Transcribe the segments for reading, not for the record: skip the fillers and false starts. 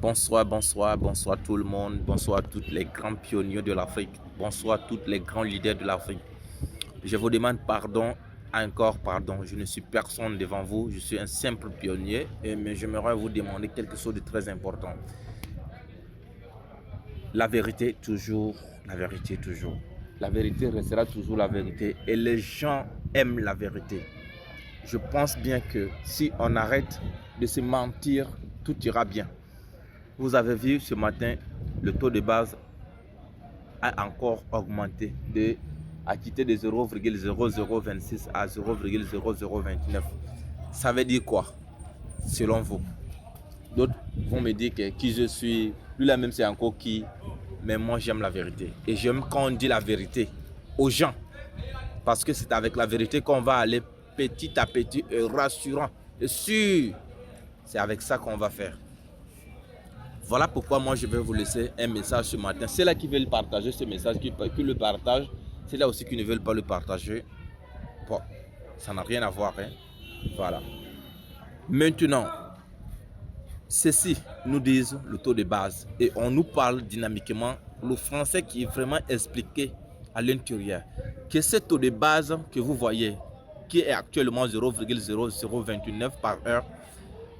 Bonsoir, bonsoir, bonsoir tout le monde. Bonsoir à tous les grands pionniers de l'Afrique. Bonsoir à tous les grands leaders de l'Afrique. Je vous demande pardon, encore pardon. Je ne suis personne devant vous. Je suis un simple pionnier. Mais j'aimerais vous demander quelque chose de très important. La vérité toujours, la vérité toujours. La vérité restera toujours la vérité. Et les gens aiment la vérité. Je pense bien que si on arrête de se mentir, tout ira bien. Vous avez vu ce matin, le taux de base a encore augmenté, a quitté de 0,0026 à 0,0029. Ça veut dire quoi, selon vous? D'autres vont me dire que qui je suis, lui là même c'est encore qui, mais moi j'aime la vérité. Et j'aime quand on dit la vérité aux gens, parce que c'est avec la vérité qu'on va aller petit à petit et rassurant et sûr. C'est avec ça qu'on va faire. Voilà pourquoi moi je vais vous laisser un message ce matin. C'est là qui veulent partager ce message, qui le partagent. C'est là aussi qui ne veulent pas le partager. Bon, ça n'a rien à voir. Hein? Voilà. Maintenant, ceci nous disent le taux de base. Et on nous parle dynamiquement le français qui est vraiment expliqué à l'intérieur. Que ce taux de base que vous voyez, qui est actuellement 0,0029 par heure,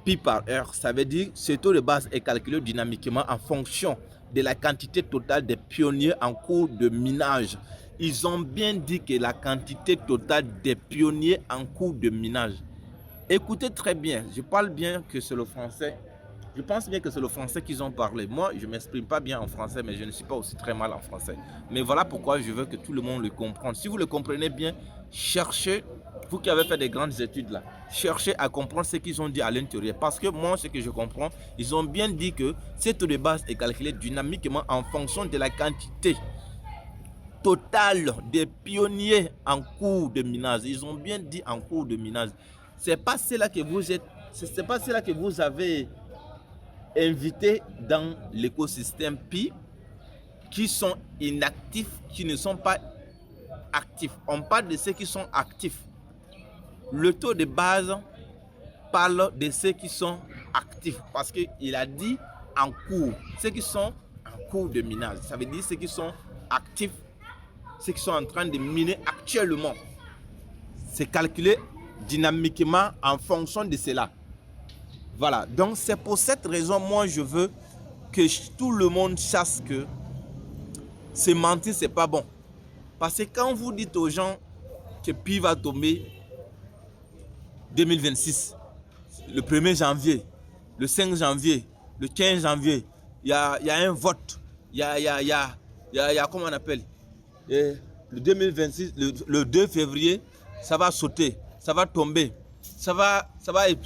pi par heure, ça veut dire que ce taux de base est calculé dynamiquement en fonction de la quantité totale des pionniers en cours de minage. Ils ont bien dit que la quantité totale des pionniers en cours de minage. Écoutez très bien, je parle bien que c'est le français. Je pense bien que c'est le français qu'ils ont parlé. Moi, je ne m'exprime pas bien en français, mais je ne suis pas aussi très mal en français. Mais voilà pourquoi je veux que tout le monde le comprenne. Si vous le comprenez bien, cherchez, vous qui avez fait des grandes études là, cherchez à comprendre ce qu'ils ont dit à l'intérieur. Parce que moi, ce que je comprends, ils ont bien dit que cette taux de base est calculé dynamiquement en fonction de la quantité totale des pionniers en cours de minage. Ils ont bien dit en cours de minage. C'est pas cela que vous êtes, c'est pas cela que vous avez invité dans l'écosystème Pi, qui sont inactifs, qui ne sont pas actifs. On parle de ceux qui sont actifs. Le taux de base parle de ceux qui sont actifs parce qu'il a dit en cours. Ceux qui sont en cours de minage, ça veut dire ceux qui sont actifs, ceux qui sont en train de miner actuellement. C'est calculé dynamiquement en fonction de cela. Voilà, donc c'est pour cette raison, moi je veux que tout le monde sache que se mentir, c'est pas bon. Parce que quand vous dites aux gens que Pi va tomber 2026, le 1er janvier, le 5 janvier, le 15 janvier, il y a un vote, il y a comment on appelle, et le 2026, le 2 février, ça va sauter, ça va tomber, ça va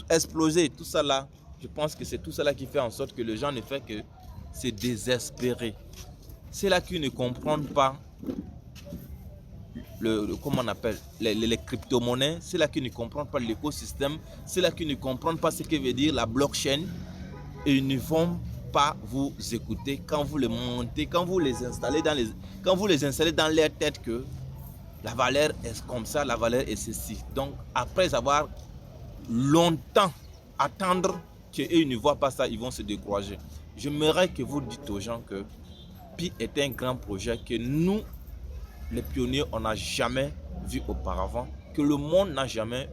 exploser, tout ça là. Je pense que c'est tout cela qui fait en sorte que les gens ne font que se désespérer. C'est là qu'ils ne comprennent pas comment on appelle, les crypto-monnaies, c'est là qu'ils ne comprennent pas l'écosystème, c'est là qu'ils ne comprennent pas ce que veut dire la blockchain et ils ne vont pas vous écouter quand vous les montez, quand vous les installez dans leur tête que la valeur est comme ça, la valeur est ceci. Donc après avoir longtemps attendre qu'ils ne voient pas ça, ils vont se décourager. J'aimerais que vous dites aux gens que Pi est un grand projet que nous, les pionniers, on n'a jamais vu auparavant, que le monde n'a jamais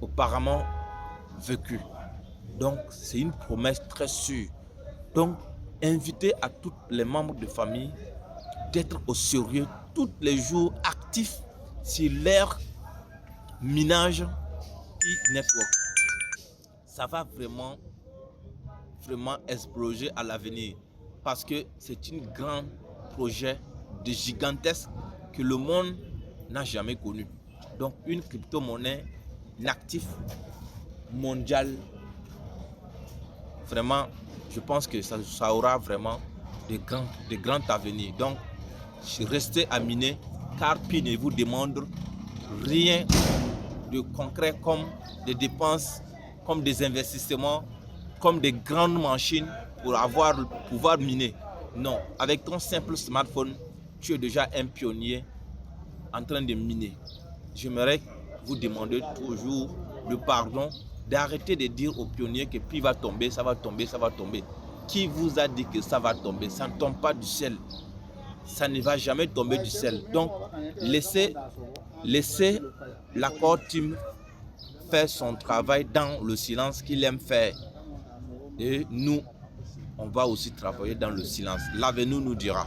auparavant vécu. Donc, c'est une promesse très sûre. Donc, invitez à tous les membres de famille d'être au sérieux tous les jours actifs sur leur minage Pi Network. Ça va vraiment exploser à l'avenir parce que c'est un grand projet de gigantesque que le monde n'a jamais connu. Donc une crypto-monnaie native mondiale, vraiment, je pense que ça aura vraiment de grands avenirs. Donc restez à miner car Pi ne vous demande rien de concret comme des dépenses, comme des investissements, comme des grandes machines pour pouvoir miner. Non, avec ton simple smartphone, tu es déjà un pionnier en train de miner. J'aimerais vous demander toujours le pardon, d'arrêter de dire aux pionniers que Pi va tomber, ça va tomber, ça va tomber. qui vous a dit que ça va tomber? Ça ne tombe pas du ciel. Ça ne va jamais tomber du ciel. Donc, laissez l'accord team faire son travail dans le silence qu'il aime faire. Et nous, on va aussi travailler dans le silence. L'avenir nous dira.